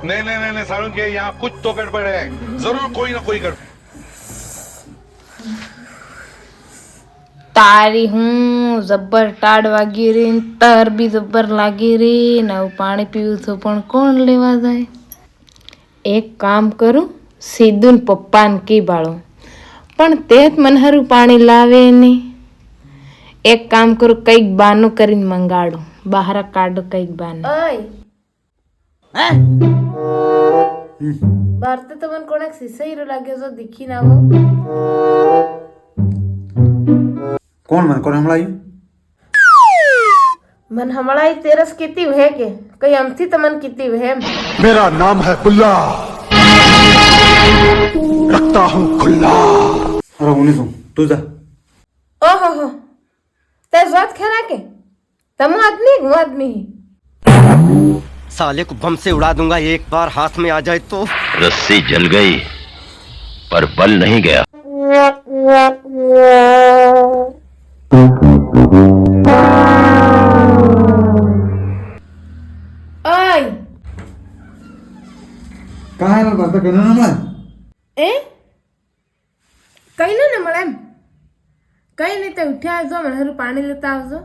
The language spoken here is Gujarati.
नहीं नहीं नहीं सारुण के यहाँ कुछ तो गड़बड़ है, जरूर कोई ना कोई गड़बड़। તારી હું જબ્બર ટાઢ વાગી રહી ને તાર બી જબ્બર લાગી રહી ને હવે પાણી પીવું છું પણ કોણ લેવા જાય. એક કામ કરું, સીધું ને પપ્પાને કી બાળું, પણ તે જ મને હારું પાણી લાવે નહીં. એક કામ કરું, કંઈક બાનું કરીને મંગાડું, બહાર કાઢું કંઈક બાનું. બહાર તો તમને કોણે સિસાઈરો લાગ્યો છો, દીખી ના આવો. કોણ હમણાં मन हमारा तेरस किती है के कई अमथी तमन किती है. मेरा नाम है बुल्ला, रखता हूँ खुल्ला। अरे उन्हें सुन तू जा. ओहो ते जात खरा के तम आदमी हूँ आदमी ही. साले को बम से उड़ा दूंगा एक बार हाथ में आ जाए तो. रस्सी जल गई पर बल नहीं गया. ओय कहाँ है बात करना ना मैं ए कई ना મળે એમ કઈ નહીં. તો ઉઠ્યા આવજો, મને હારું પાણી લેતા આવજો.